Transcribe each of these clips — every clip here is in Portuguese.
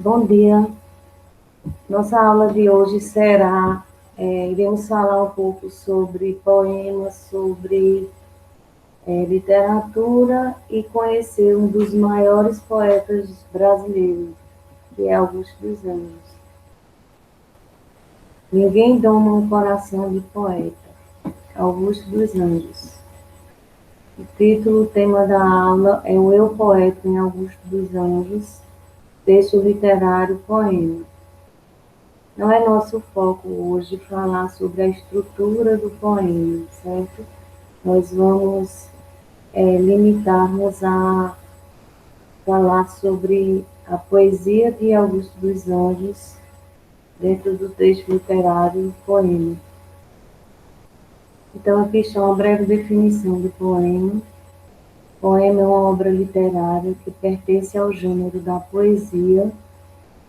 Bom dia. Nossa aula de hoje será, iremos falar um pouco sobre poemas, sobre literatura e conhecer um dos maiores poetas brasileiros, que é Augusto dos Anjos. Ninguém doma um coração de poeta. Augusto dos Anjos. O título, o tema da aula é O Eu Poeta em Augusto dos Anjos, texto literário, poema. Não é nosso foco hoje falar sobre a estrutura do poema, certo? Nós vamos limitar-nos a falar sobre a poesia de Augusto dos Anjos dentro do texto literário poema. Então, aqui está uma breve definição do poema. Poema é uma obra literária que pertence ao gênero da poesia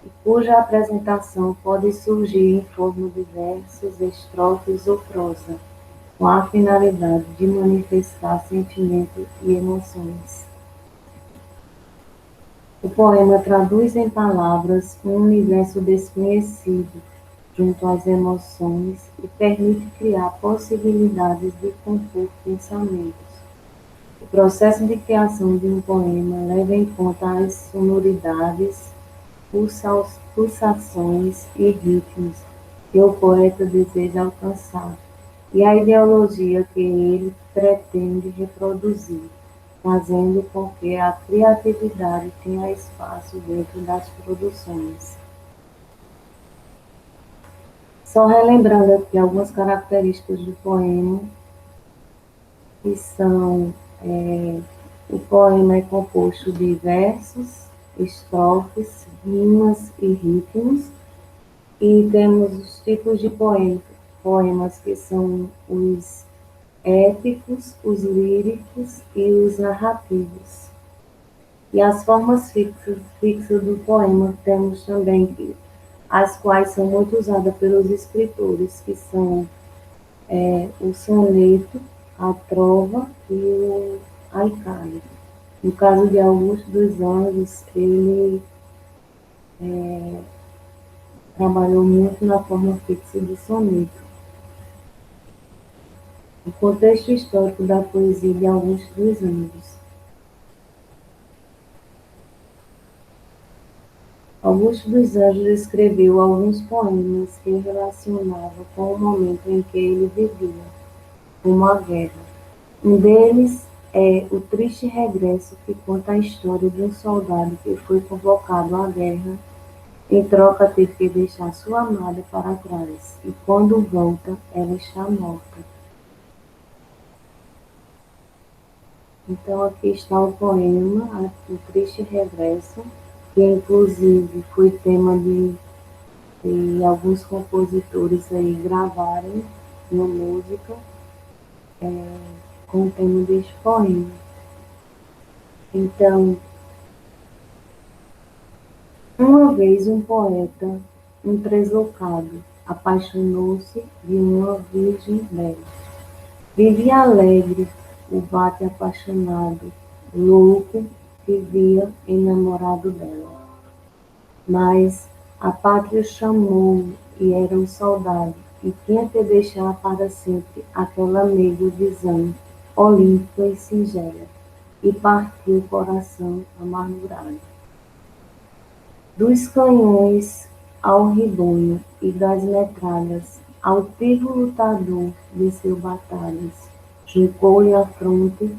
e cuja apresentação pode surgir em forma de versos, estrofes ou prosa, com a finalidade de manifestar sentimentos e emoções. O poema traduz em palavras um universo desconhecido junto às emoções e permite criar possibilidades de compor pensamentos. O processo de criação de um poema leva em conta as sonoridades, pulsações e ritmos que o poeta deseja alcançar e a ideologia que ele pretende reproduzir, fazendo com que a criatividade tenha espaço dentro das produções. Só relembrando aqui algumas características do poema, que são, o poema é composto de versos, estrofes, rimas e ritmos, e temos os tipos de poemas que são os épicos, os líricos e os narrativos. E as formas fixas do poema temos também, as quais são muito usadas pelos escritores, que são o soneto, a trova e o haikai. No caso de Augusto dos Anjos, ele trabalhou muito na forma fixa do soneto. O contexto histórico da poesia de Augusto dos Anjos. Augusto dos Anjos escreveu alguns poemas que relacionavam com o momento em que ele vivia, como a guerra. Um deles é O Triste Regresso, que conta a história de um soldado que foi convocado à guerra, em troca teve que deixar sua amada para trás, e quando volta, ela está morta. Então aqui está o poema, O Triste Regresso, que inclusive foi tema de alguns compositores aí gravarem uma música com o tema deste poema. Então, uma vez um poeta, um deslocado, apaixonou-se de uma virgem bela. Vivia alegre, o bate apaixonado, louco, vivia enamorado dela. Mas a pátria o chamou e era um soldado, e tinha que deixar para sempre aquela meiga visão, olímpica e singela, e partiu o coração amargurado. Dos canhões ao ribonho e das metralhas, altivo lutador venceu batalhas, juncou-lhe a fronte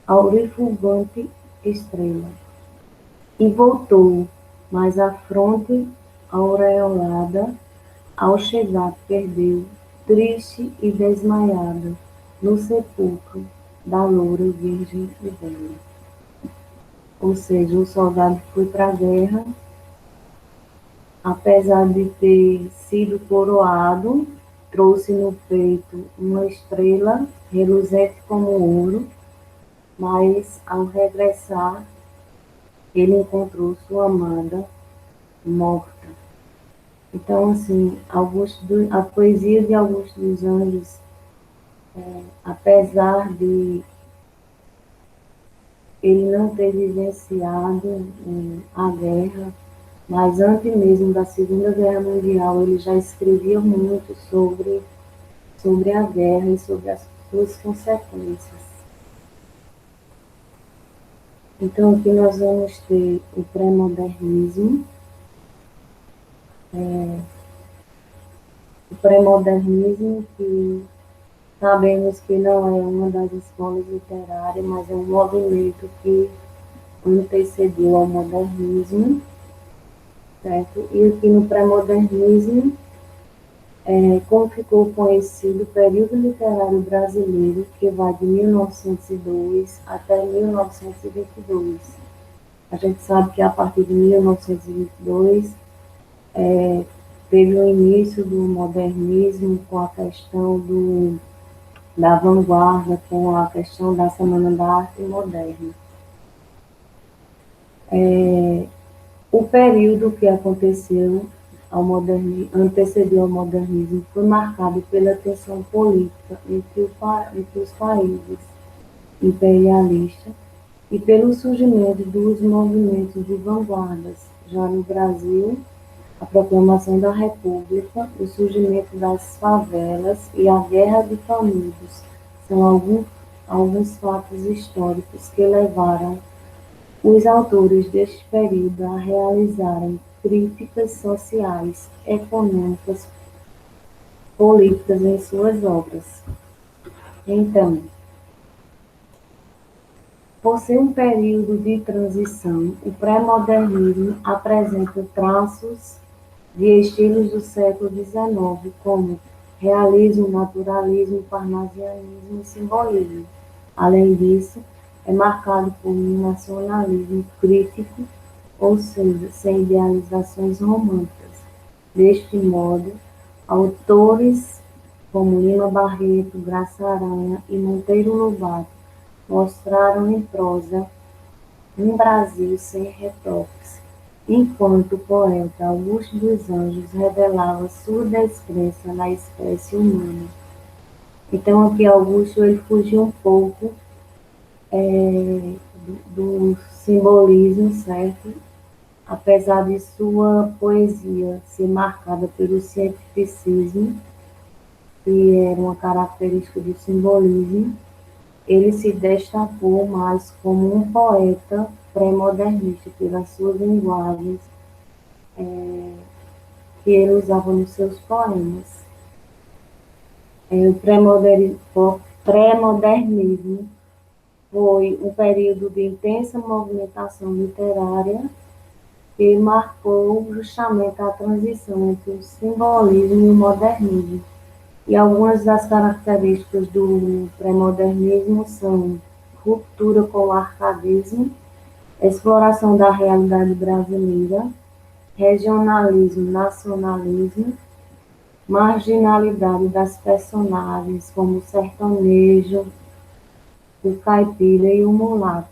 aurifulgente estrela, e voltou, mas a fronte aureolada, ao chegar, perdeu, triste e desmaiada, no sepulcro da loura virgem e bela. Ou seja, o soldado foi para a guerra, apesar de ter sido coroado, trouxe no peito uma estrela reluzente como ouro, mas ao regressar, ele encontrou sua amada morta. Então, assim, a poesia de Augusto dos Anjos, apesar de ele não ter vivenciado a guerra, mas antes mesmo da Segunda Guerra Mundial, ele já escrevia muito sobre a guerra e sobre as suas consequências. Então, aqui nós vamos ter o pré-modernismo. O pré-modernismo, que sabemos que não é uma das escolas literárias, mas é um movimento que antecedeu ao modernismo, certo? E aqui no pré-modernismo, como ficou conhecido o período literário brasileiro, que vai de 1902 até 1922. A gente sabe que a partir de 1922 teve o início do modernismo com a questão da vanguarda, com a questão da Semana da Arte Moderna. O período que aconteceu antecedeu ao modernismo foi marcado pela tensão política entre os países imperialistas e pelo surgimento dos movimentos de vanguardas. Já no Brasil, a proclamação da República, o surgimento das favelas e a Guerra de Canudos são alguns fatos históricos que levaram os autores deste período a realizarem críticas sociais, econômicas, políticas em suas obras. Então, por ser um período de transição, o pré-modernismo apresenta traços de estilos do século XIX, como realismo, naturalismo, parnasianismo e simbolismo. Além disso, é marcado por um nacionalismo crítico, ou seja, sem idealizações românticas. Deste modo, autores como Lima Barreto, Graça Aranha e Monteiro Lobato mostraram em prosa um Brasil sem retoques, enquanto o poeta Augusto dos Anjos revelava sua descrença na espécie humana. Então, aqui Augusto ele fugiu um pouco do simbolismo, certo? Apesar de sua poesia ser marcada pelo cientificismo, que era uma característica do simbolismo, ele se destacou mais como um poeta pré-modernista pelas suas linguagens que ele usava nos seus poemas. O pré-modernismo foi um período de intensa movimentação literária que marcou justamente a transição entre o simbolismo e o modernismo. E algumas das características do pré-modernismo são ruptura com o arcadismo, exploração da realidade brasileira, regionalismo, nacionalismo, marginalidade das personagens, como o sertanejo, o caipira e o mulato.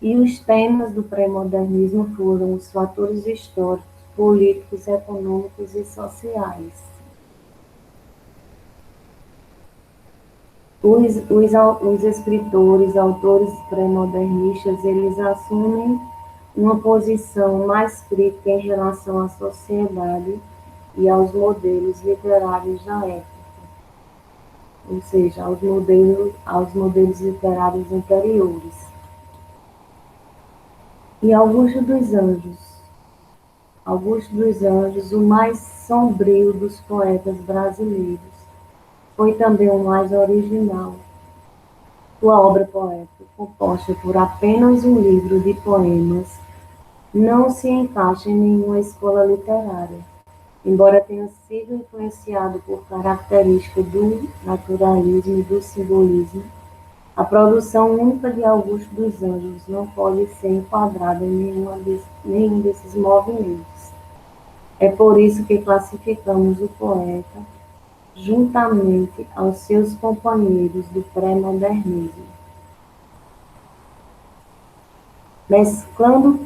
E os temas do pré-modernismo foram os fatores históricos, políticos, econômicos e sociais. Os escritores, autores pré-modernistas, eles assumem uma posição mais crítica em relação à sociedade e aos modelos literários da época, ou seja, aos modelos literários anteriores. E Augusto dos Anjos, o mais sombrio dos poetas brasileiros, foi também o mais original. Sua obra poética, composta por apenas um livro de poemas, não se encaixa em nenhuma escola literária, embora tenha sido influenciado por características do naturalismo e do simbolismo. A produção única de Augusto dos Anjos não pode ser enquadrada em nenhum desses movimentos. É por isso que classificamos o poeta juntamente aos seus companheiros do pré-modernismo, mesclando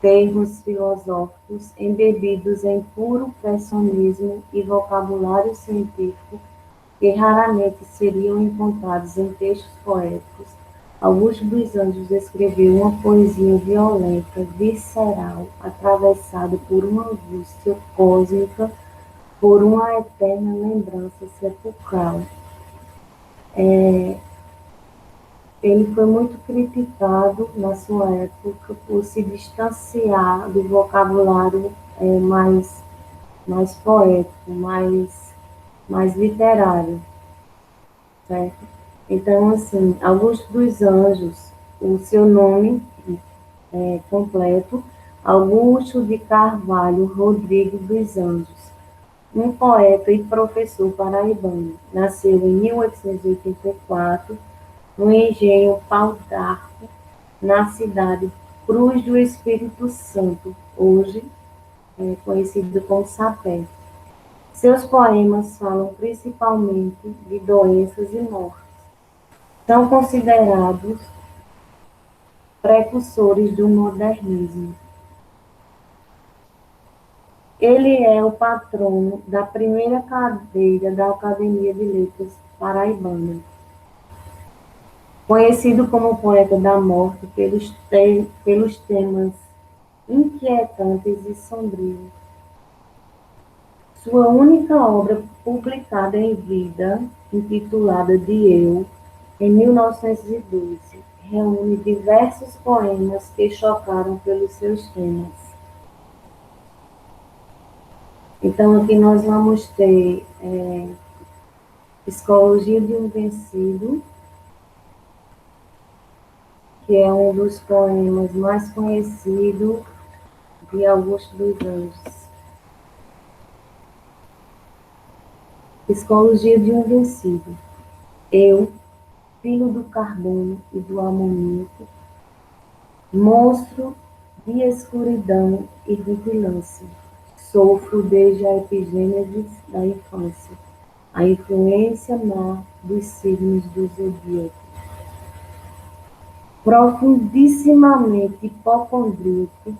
termos filosóficos embebidos em puro pressionismo e vocabulário científico que raramente seriam encontrados em textos poéticos. Augusto dos Anjos escreveu uma poesia violenta, visceral, atravessada por uma angústia cósmica, por uma eterna lembrança sepulcral. Ele foi muito criticado na sua época por se distanciar do vocabulário mais poético, mais literário, certo? Então, assim, Augusto dos Anjos, o seu nome completo, Augusto de Carvalho Rodrigues dos Anjos, um poeta e professor paraibano. Nasceu em 1884, no engenho Pau d'Arco, na cidade Cruz do Espírito Santo, hoje conhecido como Sapé. Seus poemas falam principalmente de doenças e mortes. São considerados precursores do modernismo. Ele é o patrono da primeira cadeira da Academia de Letras Paraibana. Conhecido como poeta da morte pelos temas inquietantes e sombrios. Sua única obra publicada em vida, intitulada De Eu, em 1912, reúne diversos poemas que chocaram pelos seus temas. Então, aqui nós vamos ter Psicologia de um Vencido, que é um dos poemas mais conhecidos de Augusto dos Anjos. Psicologia de um Vencido. Eu, filho do carbono e do amoníaco, monstro de escuridão e vigilância, sofro desde a epigênese da infância, a influência má dos signos do zodíaco. Profundissimamente hipocondríaco,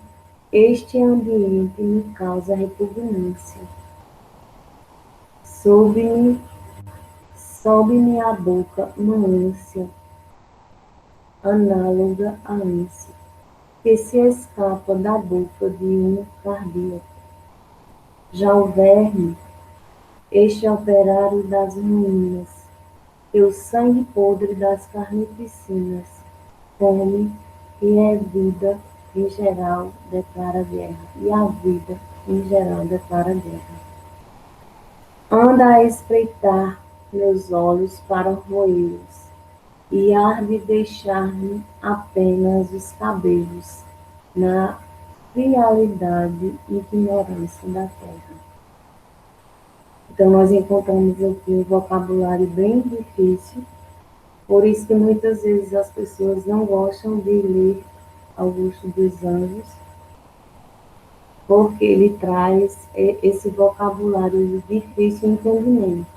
este ambiente me causa repugnância. Sobe-me à boca uma ânsia, análoga à ânsia, que se escapa da boca de um cardíaco. Já o verme, este operário das ruínas, o sangue podre das carnificinas, come e é vida em geral declara guerra, e a vida em geral declara guerra. Anda a espreitar meus olhos para roê-los, e arde deixar-me apenas os cabelos na realidade e ignorância da terra. Então, nós encontramos aqui um vocabulário bem difícil, por isso que muitas vezes as pessoas não gostam de ler Augusto dos Anjos, porque ele traz esse vocabulário de difícil entendimento.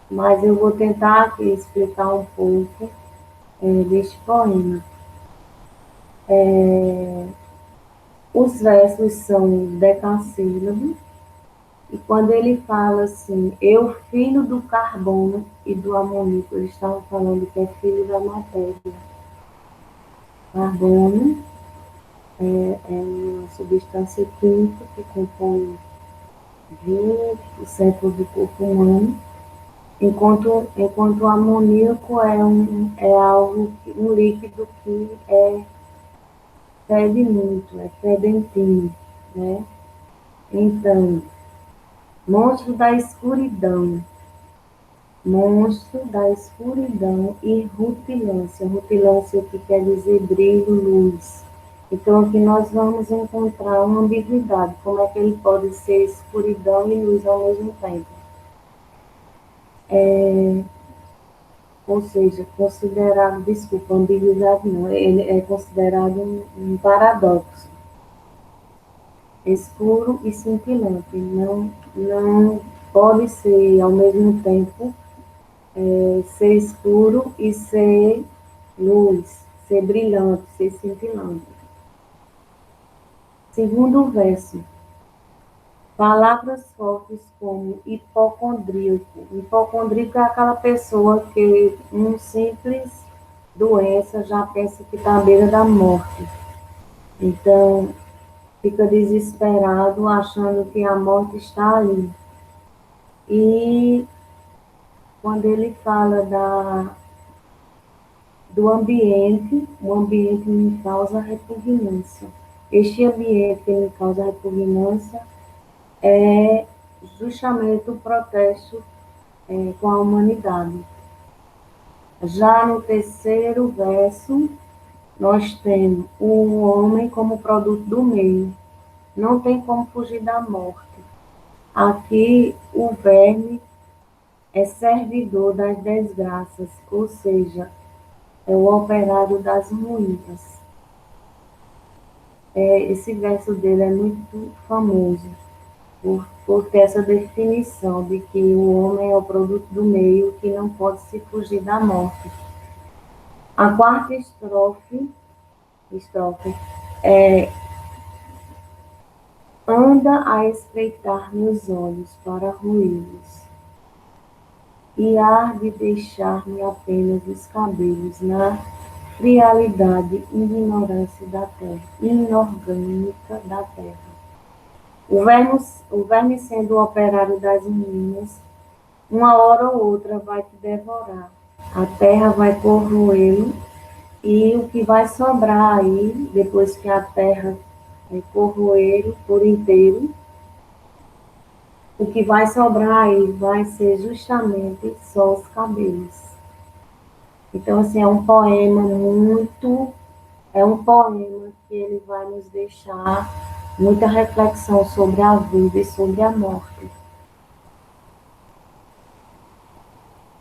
Mas eu vou tentar aqui explicar um pouco deste poema. Os versos são decassílabos, e quando ele fala assim, eu filho do carbono e do amoníaco, ele estava falando que é filho da matéria. Carbono é uma substância química que compõe 20% do corpo humano, enquanto o amoníaco é algo, um líquido que fede muito, é fedentinho, né? Então, monstro da escuridão e rutilância. Rutilância que quer dizer brilho, luz. Então, aqui nós vamos encontrar uma ambiguidade. Como é que ele pode ser escuridão e luz ao mesmo tempo? Ou seja, considerado, desculpa, ambiguidade não, ele é considerado um paradoxo. Escuro e cintilante. Não pode ser ao mesmo tempo ser escuro e ser luz, ser brilhante, ser cintilante. Segundo verso, palavras fortes como hipocondríaco. Hipocondríaco é aquela pessoa que um simples doença, já pensa que está à beira da morte. Então, fica desesperado, achando que a morte está ali. E quando ele fala do ambiente, o ambiente me causa repugnância. Este ambiente que me causa repugnância é justamente o protesto com a humanidade. Já no terceiro verso, nós temos o homem como produto do meio. Não tem como fugir da morte. Aqui, o verme é servidor das desgraças, ou seja, é o operário das ruínas. Esse verso dele é muito famoso por ter essa definição de que o homem é o produto do meio que não pode se fugir da morte. A quarta estrofe é: anda a espreitar meus olhos para ruí-los, e há de deixar-me apenas os cabelos na frialdade e ignorância da terra, inorgânica da terra. O verme sendo o operário das ruínas, uma hora ou outra vai te devorar. A terra vai corroê-lo, e o que vai sobrar aí, depois que a terra corroer por inteiro, o que vai sobrar aí vai ser justamente só os cabelos. Então, assim, é um poema que ele vai nos deixar muita reflexão sobre a vida e sobre a morte.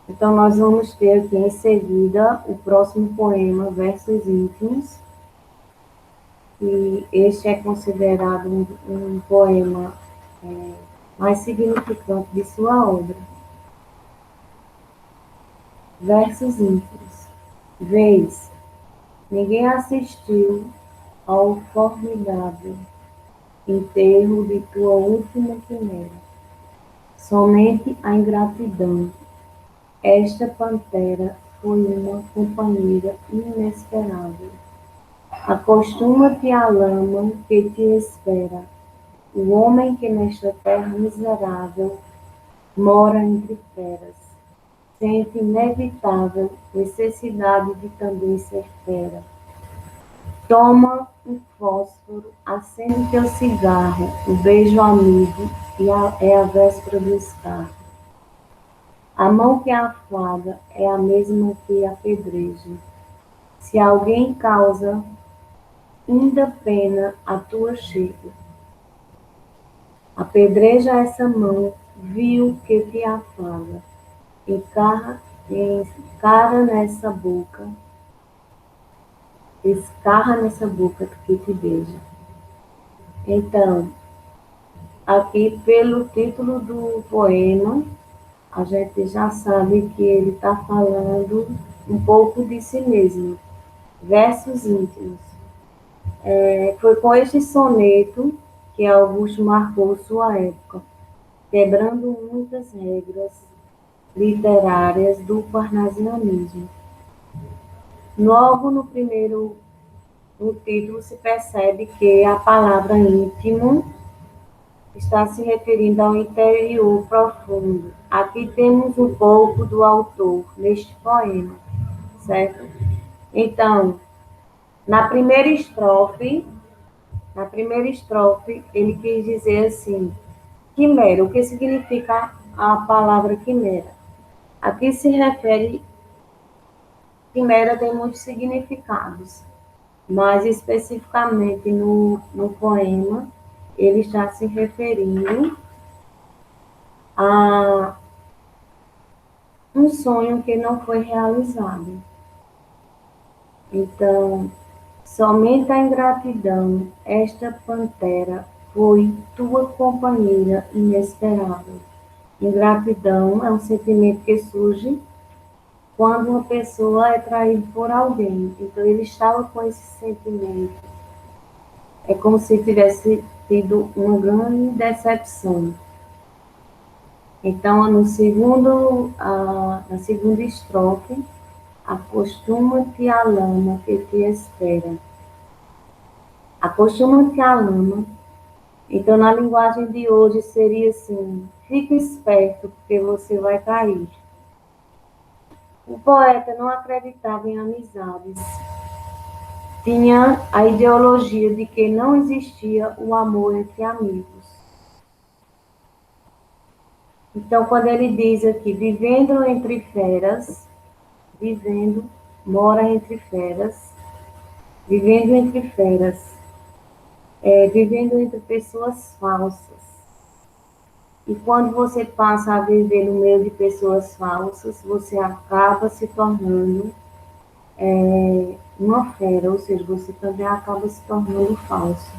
Então, nós vamos ter aqui em seguida o próximo poema, Versos Íntimos, e este é considerado um poema mais significante de sua obra. Versos íntimos. Vês, ninguém assistiu ao formidável enterro de tua última quimera. Somente a ingratidão. Esta pantera foi uma companheira inesperável. Acostuma-te à lama que te espera. O homem que nesta terra miserável mora entre feras. Sente inevitável necessidade de também ser fera. Toma um fósforo, acende teu cigarro, o beijo amigo é a véspera do escarro. A mão que afaga é a mesma que apedreja. Se alguém causa ainda pena a tua chega, apedreja essa mão vil que te afaga, escarra nessa boca que te beija. Então, aqui pelo título do poema, a gente já sabe que ele está falando um pouco de si mesmo. Versos íntimos. Foi com este soneto que Augusto marcou sua época, quebrando muitas regras literárias do parnasianismo. Logo no título se percebe que a palavra íntimo está se referindo ao interior profundo. Aqui temos um pouco do autor neste poema, certo? Então, na primeira estrofe, ele quis dizer assim: quimera. O que significa a palavra quimera? Aqui se refere, quimera tem muitos significados, mas especificamente no poema, ele está se referindo a um sonho que não foi realizado. Então, somente a ingratidão, esta pantera, foi tua companheira inesperável. Ingratidão é um sentimento que surge quando uma pessoa é traída por alguém. Então, ele estava com esse sentimento. É como se tivesse tido uma grande decepção. Então, na segunda estrofe, Acostuma-te à lama que te espera. Acostuma-te à lama. Então, na linguagem de hoje, seria assim: fique esperto, porque você vai cair. O poeta não acreditava em amizades. Tinha a ideologia de que não existia o amor entre amigos. Então, quando ele diz aqui, vivendo entre feras, vivendo, mora entre feras, vivendo entre feras, vivendo entre pessoas falsas. E quando você passa a viver no meio de pessoas falsas, você acaba se tornando uma fera, ou seja, você também acaba se tornando falso.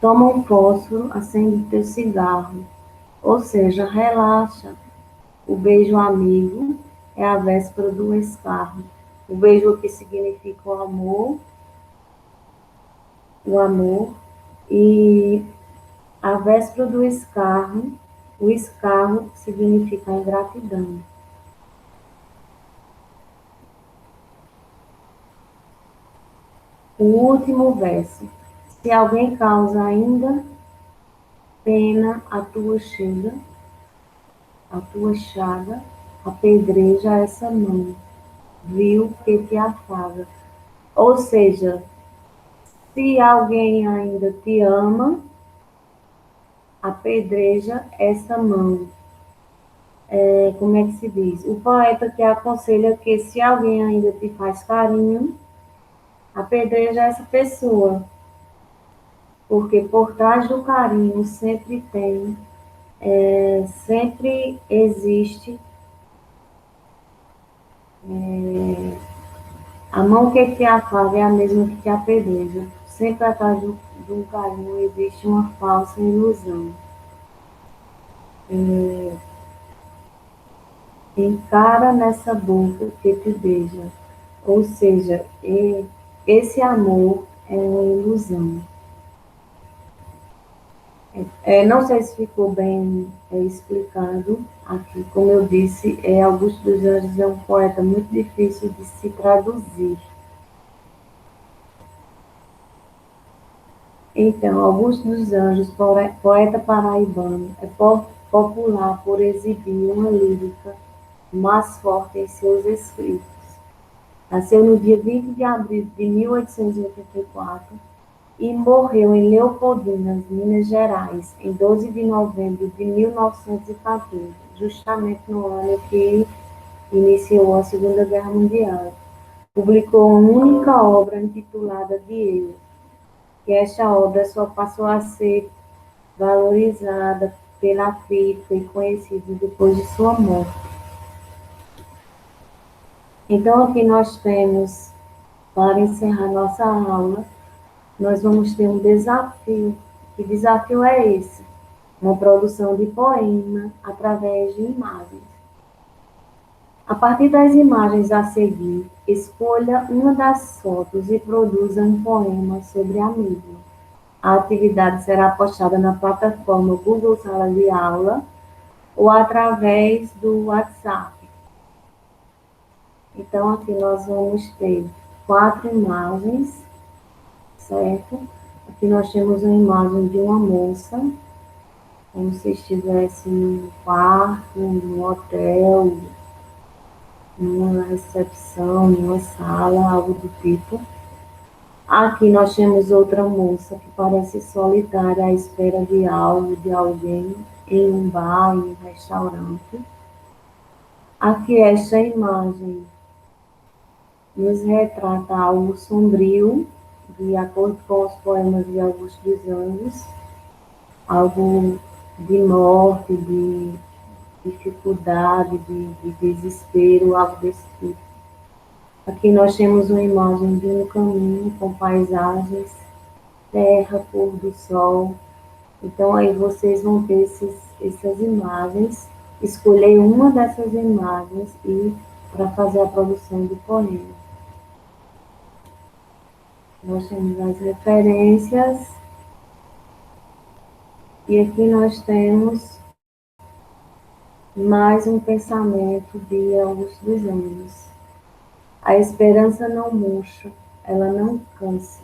Toma um fósforo, acende teu cigarro, ou seja, relaxa. O beijo amigo é a véspera do escarro. O beijo que significa o amor, e a véspera do escarro, o escarro significa a ingratidão. O último verso. Se alguém causa ainda pena a tua chaga, apedreja essa mão, viu que te afaga. Ou seja, se alguém ainda te ama, apedreja essa mão. Como é que se diz? O poeta que aconselha que se alguém ainda te faz carinho, apedreja essa pessoa, porque por trás do carinho sempre existe a mão que te afaga é a mesma que te apedreja. Sempre atrás do carinho existe uma falsa ilusão. Encara nessa boca que te beija. Ou seja, esse amor é uma ilusão. Não sei se ficou bem explicado aqui. Como eu disse, Augusto dos Anjos é um poeta muito difícil de se traduzir. Então, Augusto dos Anjos, poeta paraibano, é popular por exibir uma lírica mais forte em seus escritos. Nasceu no dia 20 de abril de 1884 e morreu em Leopoldina, Minas Gerais, em 12 de novembro de 1914, justamente no ano que iniciou a Segunda Guerra Mundial. Publicou uma única obra intitulada De Eu, que esta obra só passou a ser valorizada pela crítica e conhecida depois de sua morte. Então, aqui nós temos, para encerrar nossa aula, nós vamos ter um desafio. Que desafio é esse? Uma produção de poema através de imagens. A partir das imagens a seguir, escolha uma das fotos e produza um poema sobre a mesma. A atividade será postada na plataforma Google Sala de Aula ou através do WhatsApp. Então, aqui nós vamos ter 4 imagens, certo? Aqui nós temos uma imagem de uma moça, como se estivesse num quarto, num hotel, numa recepção, numa sala, algo do tipo. Aqui nós temos outra moça que parece solitária à espera de algo, de alguém, em um bar, em um restaurante. Aqui esta imagem nos retrata algo sombrio, de acordo com os poemas de Augusto dos Anjos, algo de morte, de dificuldade, de desespero, algo desse tipo. Aqui nós temos uma imagem de um caminho com paisagens, terra, pôr do sol. Então aí vocês vão ter essas imagens, escolher uma dessas imagens e para fazer a produção do poema. Nós temos as referências e aqui nós temos Mais um pensamento de Augusto dos Anjos. A esperança não murcha, ela não cansa,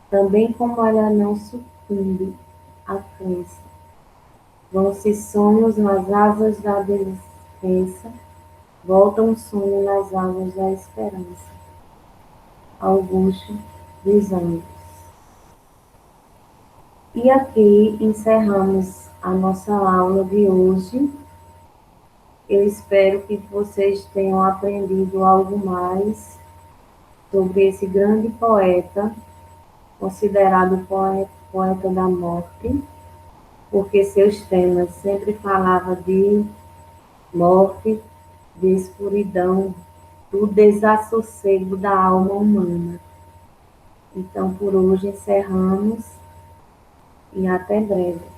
também como ela não sucumbe à crença. Vão-se sonhos nas asas da descrença, volta um sonho nas asas da esperança. Augusto dos Anjos. E aqui encerramos a nossa aula de hoje. Eu espero que vocês tenham aprendido algo mais sobre esse grande poeta, considerado poeta da morte, porque seus temas sempre falavam de morte, de escuridão, do desassossego da alma humana. Então, por hoje encerramos e até breve.